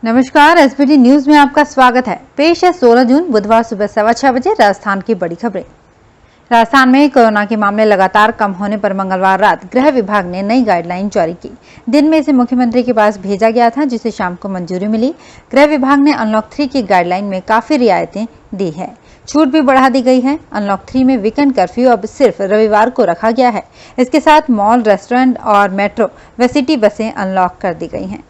नमस्कार, SBT news में आपका स्वागत है। पेश है 16 जून बुधवार सुबह 6:15 बजे राजस्थान की बड़ी खबरें। राजस्थान में कोरोना के मामले लगातार कम होने पर मंगलवार रात गृह विभाग ने नई गाइडलाइन जारी की। दिन में इसे मुख्यमंत्री के पास भेजा गया था, जिसे शाम को मंजूरी मिली। गृह विभाग ने अनलॉक 3 की गाइडलाइन में काफी रियायतें दी है। छूट भी बढ़ा दी गई है। अनलॉक 3 में वीकेंड कर्फ्यू अब सिर्फ रविवार को रखा गया है। इसके साथ मॉल, रेस्टोरेंट और मेट्रो व सिटी बसें अनलॉक कर दी गई हैं।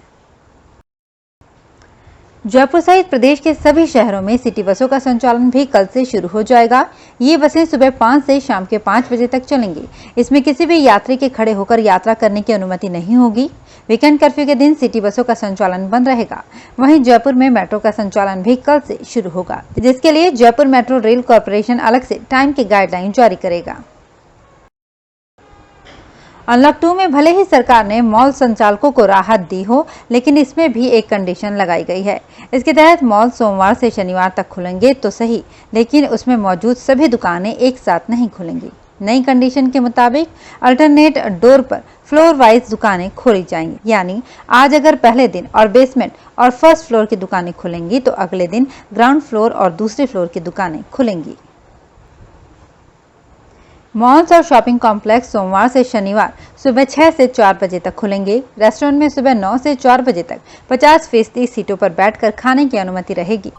जयपुर सहित प्रदेश के सभी शहरों में सिटी बसों का संचालन भी कल से शुरू हो जाएगा। ये बसें सुबह 5 से शाम के 5 बजे तक चलेंगी। इसमें किसी भी यात्री के खड़े होकर यात्रा करने की अनुमति नहीं होगी। वीकेंड कर्फ्यू के दिन सिटी बसों का संचालन बंद रहेगा। वहीं जयपुर में मेट्रो का संचालन भी कल से शुरू होगा, जिसके लिए जयपुर मेट्रो रेल कॉर्पोरेशन अलग से टाइम की गाइडलाइन जारी करेगा। अनलॉक 2 में भले ही सरकार ने मॉल संचालकों को राहत दी हो, लेकिन इसमें भी एक कंडीशन लगाई गई है। इसके तहत मॉल सोमवार से शनिवार तक खुलेंगे तो सही, लेकिन उसमें मौजूद सभी दुकानें एक साथ नहीं खुलेंगी। नई कंडीशन के मुताबिक अल्टरनेट डोर पर फ्लोर वाइज दुकानें खोली जाएंगी, यानी आज अगर पहले दिन और बेसमेंट और फर्स्ट फ्लोर की दुकानें खुलेंगी तो अगले दिन ग्राउंड फ्लोर और दूसरे फ्लोर की दुकानें खुलेंगी। मॉल्स और शॉपिंग कॉम्प्लेक्स सोमवार से शनिवार सुबह 6 से 4 बजे तक खुलेंगे। रेस्टोरेंट में सुबह 9 से 4 बजे तक 50% सीटों पर बैठकर खाने की अनुमति रहेगी।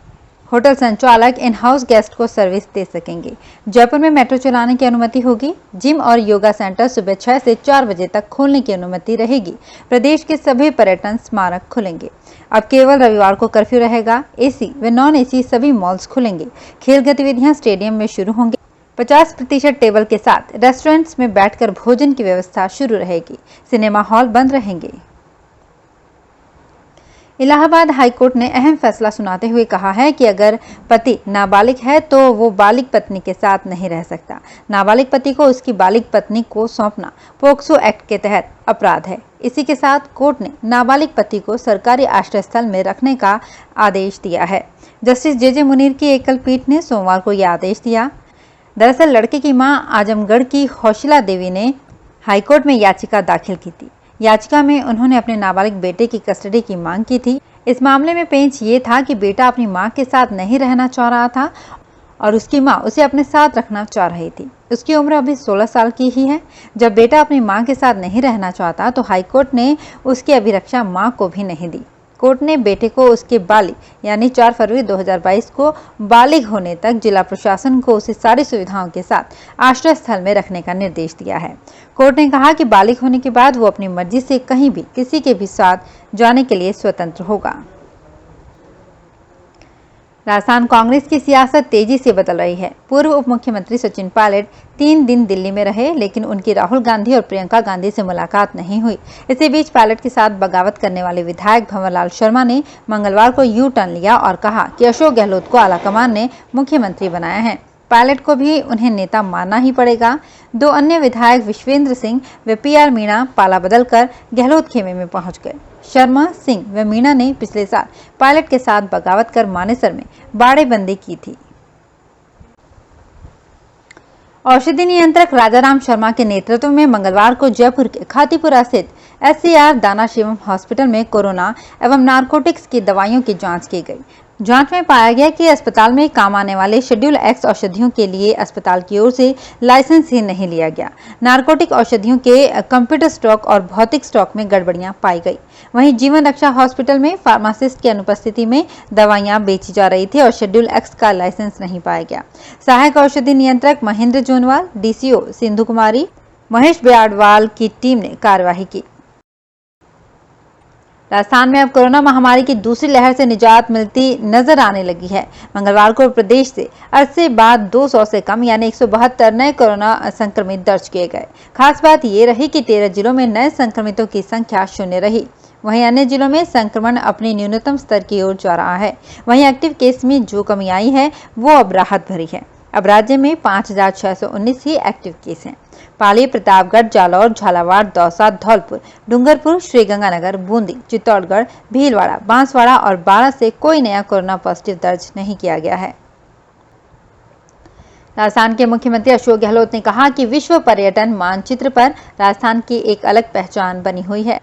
होटल संचालक इन हाउस गेस्ट को सर्विस दे सकेंगे। जयपुर में मेट्रो चलाने की अनुमति होगी। जिम और योगा सेंटर सुबह 6 से 4 बजे तक खोलने की अनुमति रहेगी। प्रदेश के सभी पर्यटन स्मारक खुलेंगे। अब केवल रविवार को कर्फ्यू रहेगा। एसी व नॉन एसी सभी मॉल्स खुलेंगे। खेल गतिविधियां स्टेडियम में शुरू होंगी। 50% टेबल के साथ रेस्टोरेंट्स में बैठकर भोजन की व्यवस्था शुरू रहेगी। सिनेमा हॉल बंद रहेंगे। इलाहाबाद हाईकोर्ट ने अहम फैसला सुनाते हुए कहा है कि अगर पति नाबालिग है तो वो बालिग पत्नी के साथ नहीं रह सकता। नाबालिग पति को उसकी बालिग पत्नी को सौंपना पोक्सो एक्ट के तहत अपराध है। इसी के साथ कोर्ट ने नाबालिग पति को सरकारी आश्रय स्थल में रखने का आदेश दिया है। जस्टिस जे मुनीर की एकल पीठ ने सोमवार को यह आदेश दिया। दरअसल लड़के की मां आजमगढ़ की हौशिला देवी ने हाईकोर्ट में याचिका दाखिल की थी। याचिका में उन्होंने अपने नाबालिग बेटे की कस्टडी की मांग की थी। इस मामले में पेंच ये था कि बेटा अपनी मां के साथ नहीं रहना चाह रहा था और उसकी मां उसे अपने साथ रखना चाह रही थी। उसकी उम्र अभी 16 साल की ही है। जब बेटा अपनी मां के साथ नहीं रहना चाहता तो हाईकोर्ट ने उसकी अभिरक्षा मां को भी नहीं दी। कोर्ट ने बेटे को उसके बालिग यानी 4 फरवरी 2022 को बालिग होने तक जिला प्रशासन को उसे सारी सुविधाओं के साथ आश्रय स्थल में रखने का निर्देश दिया है। कोर्ट ने कहा कि बालिग होने के बाद वो अपनी मर्जी से कहीं भी किसी के भी साथ जाने के लिए स्वतंत्र होगा। राजस्थान कांग्रेस की सियासत तेजी से बदल रही है। पूर्व उप मुख्यमंत्री सचिन पायलट 3 दिन दिल्ली में रहे, लेकिन उनकी राहुल गांधी और प्रियंका गांधी से मुलाकात नहीं हुई। इसी बीच पायलट के साथ बगावत करने वाले विधायक भंवरलाल शर्मा ने मंगलवार को यू टर्न लिया और कहा कि अशोक गहलोत को आलाकमान ने मुख्यमंत्री बनाया है। पायलट को भी उन्हें नेता मानना ही पड़ेगा। 2 अन्य विधायक विश्वेंद्र सिंह व PR मीणा पाला बदलकर गहलोत खेमे में पहुंच गए। शर्मा, सिंह व मीणा ने पिछले साल पायलट के साथ बगावत कर मानेसर में बाड़ेबंदी की थी। औषधि नियंत्रक राजाराम शर्मा के नेतृत्व में मंगलवार को जयपुर के खातीपुरा स्थित SCR दाना शिवम हॉस्पिटल में कोरोना एवं नारकोटिक्स की दवाइयों की जांच की गई। जांच में पाया गया कि अस्पताल में काम आने वाले शेड्यूल X औषधियों के लिए अस्पताल की ओर से लाइसेंस ही नहीं लिया गया। नारकोटिक औषधियों के कंप्यूटर स्टॉक और भौतिक स्टॉक में गड़बड़ियां पाई गई। वहीं जीवन रक्षा हॉस्पिटल में फार्मासिस्ट की अनुपस्थिति में दवाइयां बेची जा रही थी और शेड्यूल X का लाइसेंस नहीं पाया गया। सहायक औषधि नियंत्रक महेंद्र जोनवाल, DCO सिंधु कुमारी, महेश ब्याडवाल की टीम ने कार्यवाही की। राजस्थान में अब कोरोना महामारी की दूसरी लहर से निजात मिलती नजर आने लगी है। मंगलवार को प्रदेश से अरसे बाद 200 से कम यानी 172 नए कोरोना संक्रमित दर्ज किए गए। खास बात ये रही कि 13 जिलों में नए संक्रमितों की संख्या 0 रही। वहीं अन्य जिलों में संक्रमण अपने न्यूनतम स्तर की ओर जा रहा है। वहीं एक्टिव केस में जो कमी आई है वो अब राहत भरी है। अब राज्य में 5619 ही एक्टिव केस हैं। पाली, प्रतापगढ़, जालौर, झालावाड़, दौसा, धौलपुर, डूंगरपुर, श्रीगंगानगर, बूंदी, चित्तौड़गढ़, भीलवाड़ा, बांसवाड़ा और बारां से कोई नया कोरोना पॉजिटिव दर्ज नहीं किया गया है। राजस्थान के मुख्यमंत्री अशोक गहलोत ने कहा कि विश्व पर्यटन मानचित्र पर राजस्थान की एक अलग पहचान बनी हुई है।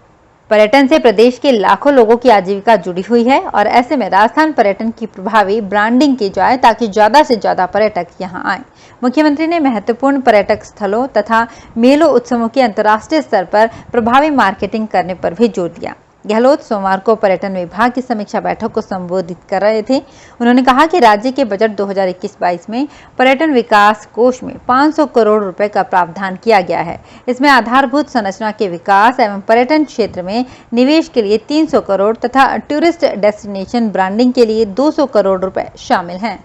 पर्यटन से प्रदेश के लाखों लोगों की आजीविका जुड़ी हुई है और ऐसे में राजस्थान पर्यटन की प्रभावी ब्रांडिंग की जाए ताकि ज्यादा से ज्यादा पर्यटक यहां आए। मुख्यमंत्री ने महत्वपूर्ण पर्यटक स्थलों तथा मेलों उत्सवों की अंतर्राष्ट्रीय स्तर पर प्रभावी मार्केटिंग करने पर भी जोर दिया। गहलोत सोमवार को पर्यटन विभाग की समीक्षा बैठक को संबोधित कर रहे थे। उन्होंने कहा कि राज्य के बजट 2021-22 में पर्यटन विकास कोष में 500 करोड़ रुपए का प्रावधान किया गया है। इसमें आधारभूत संरचना के विकास एवं पर्यटन क्षेत्र में निवेश के लिए 300 करोड़ तथा टूरिस्ट डेस्टिनेशन ब्रांडिंग के लिए 200 करोड़ रुपए शामिल हैं।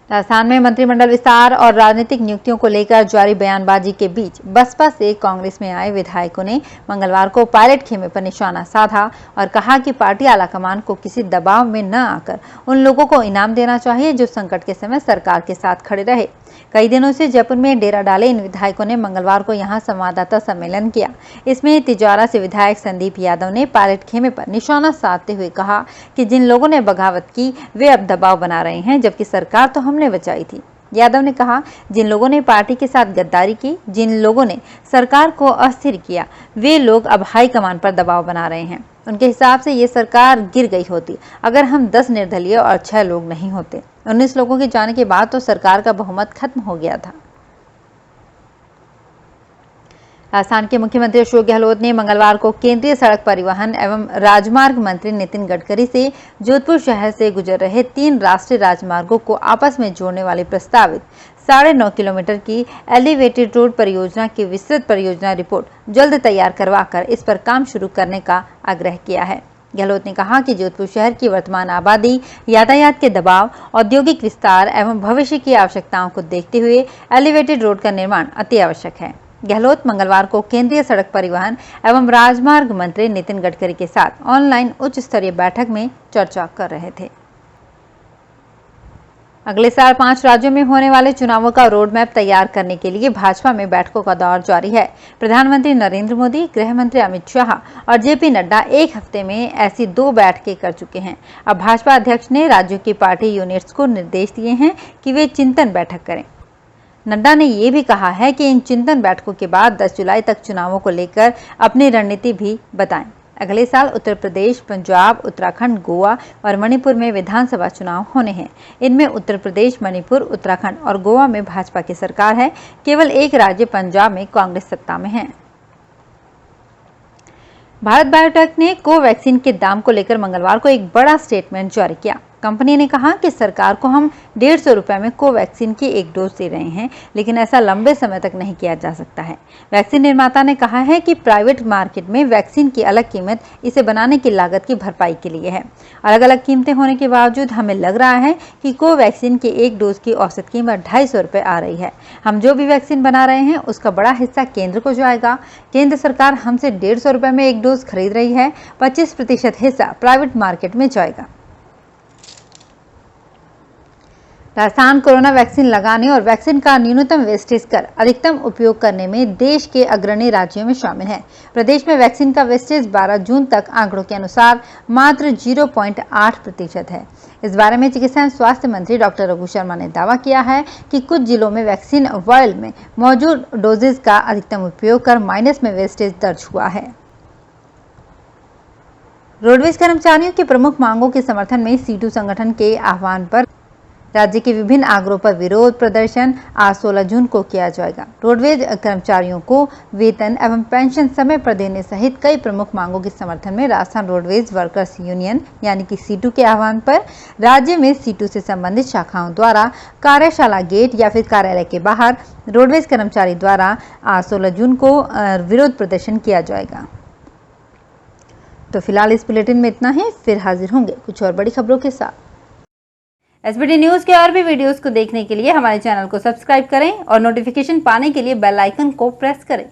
राजस्थान में मंत्रिमंडल विस्तार और राजनीतिक नियुक्तियों को लेकर जारी बयानबाजी के बीच बसपा से कांग्रेस में आए विधायकों ने मंगलवार को पायलट खेमे पर निशाना साधा और कहा कि पार्टी आलाकमान को किसी दबाव में न आकर उन लोगों को इनाम देना चाहिए जो संकट के समय सरकार के साथ खड़े रहे। कई दिनों से जयपुर में डेरा डाले इन विधायकों ने मंगलवार को यहां संवाददाता सम्मेलन किया। इसमें तिजौरा से विधायक संदीप यादव ने पायलट खेमे पर निशाना साधते हुए कहा कि जिन लोगों ने बगावत की वे अब दबाव बना रहे हैं, जबकि सरकार तो हमने बचाई थी। यादव ने कहा, जिन लोगों ने पार्टी के साथ गद्दारी की, जिन लोगों ने सरकार को अस्थिर किया, वे लोग अब हाईकमान पर दबाव बना रहे हैं। उनके हिसाब से ये सरकार गिर गई होती अगर हम 10 निर्दलीय और 6 लोग नहीं होते। 19 लोगों के जाने के बाद तो सरकार का बहुमत खत्म हो गया था। राजस्थान के मुख्यमंत्री अशोक गहलोत ने मंगलवार को केंद्रीय सड़क परिवहन एवं राजमार्ग मंत्री नितिन गडकरी से जोधपुर शहर से गुजर रहे 3 राष्ट्रीय राजमार्गों को आपस में जोड़ने वाली प्रस्तावित 9.5 किलोमीटर की एलिवेटेड रोड परियोजना की विस्तृत परियोजना रिपोर्ट जल्द तैयार करवाकर इस पर काम शुरू करने का आग्रह किया है। गहलोत ने कहा कि जोधपुर शहर की वर्तमान आबादी, यातायात के दबाव, औद्योगिक विस्तार एवं भविष्य की आवश्यकताओं को देखते हुए एलिवेटेड रोड का निर्माण अति आवश्यक है। गहलोत मंगलवार को केंद्रीय सड़क परिवहन एवं राजमार्ग मंत्री नितिन गडकरी के साथ ऑनलाइन उच्च स्तरीय बैठक में चर्चा कर रहे थे। अगले साल 5 राज्यों में होने वाले चुनावों का रोड मैप तैयार करने के लिए भाजपा में बैठकों का दौर जारी है। प्रधानमंत्री नरेंद्र मोदी, गृह मंत्री अमित शाह और जेपी नड्डा एक हफ्ते में ऐसी 2 बैठकें कर चुके हैं। अब भाजपा अध्यक्ष ने राज्यों की पार्टी यूनिट्स को निर्देश दिए हैं कि वे चिंतन बैठक करें। नड्डा ने ये भी कहा है कि इन चिंतन बैठकों के बाद 10 जुलाई तक चुनावों को लेकर अपनी रणनीति भी बताएं। अगले साल उत्तर प्रदेश, पंजाब, उत्तराखंड, गोवा और मणिपुर में विधानसभा चुनाव होने हैं। इनमें उत्तर प्रदेश, मणिपुर, उत्तराखंड और गोवा में भाजपा की सरकार है। केवल एक राज्य पंजाब में कांग्रेस सत्ता में है। भारत बायोटेक ने कोवैक्सीन के दाम को लेकर मंगलवार को एक बड़ा स्टेटमेंट जारी किया। कंपनी ने कहा कि सरकार को हम 150 रुपए में कोवैक्सीन की एक डोज दे रहे हैं, लेकिन ऐसा लंबे समय तक नहीं किया जा सकता है। वैक्सीन निर्माता ने कहा है कि प्राइवेट मार्केट में वैक्सीन की अलग कीमत इसे बनाने की लागत की भरपाई के लिए है। अलग अलग कीमतें होने के बावजूद हमें लग रहा है कि कोवैक्सीन की एक डोज की औसत कीमत 250 रुपए आ रही है। हम जो भी वैक्सीन बना रहे हैं उसका बड़ा हिस्सा केंद्र को जाएगा। केंद्र सरकार हमसे 150 रुपए में एक डोज खरीद रही है, 25% हिस्सा प्राइवेट मार्केट में जाएगा। राजस्थान कोरोना वैक्सीन लगाने और वैक्सीन का न्यूनतम वेस्टेज कर अधिकतम उपयोग करने में देश के अग्रणी राज्यों में शामिल है। प्रदेश में वैक्सीन का वेस्टेज 12 जून तक आंकड़ों के अनुसार मात्र 0.8% है। इस बारे में चिकित्सा एवं स्वास्थ्य मंत्री डॉक्टर रघु शर्मा ने दावा किया है कि कुछ जिलों में वैक्सीन वायल में मौजूद डोजेज का अधिकतम उपयोग कर माइनस में वेस्टेज दर्ज हुआ है। रोडवेज कर्मचारियों की प्रमुख मांगों के समर्थन में सीटू संगठन के आह्वान पर राज्य के विभिन्न आग्रहों पर विरोध प्रदर्शन आज 16 जून को किया जाएगा। रोडवेज कर्मचारियों को वेतन एवं पेंशन समय पर देने सहित कई प्रमुख मांगों के समर्थन में राजस्थान रोडवेज वर्कर्स यूनियन यानी कि सीटू के आह्वान पर राज्य में सीटू से संबंधित शाखाओं द्वारा कार्यशाला गेट या फिर कार्यालय के बाहर रोडवेज कर्मचारी द्वारा आज 16 जून को विरोध प्रदर्शन किया जाएगा। तो फिलहाल इस बुलेटिन में इतना ही, फिर हाजिर होंगे कुछ और बड़ी खबरों के साथ। एसबीटी न्यूज के और भी वीडियोस को देखने के लिए हमारे चैनल को सब्सक्राइब करें और नोटिफिकेशन पाने के लिए बेल आइकन को प्रेस करें।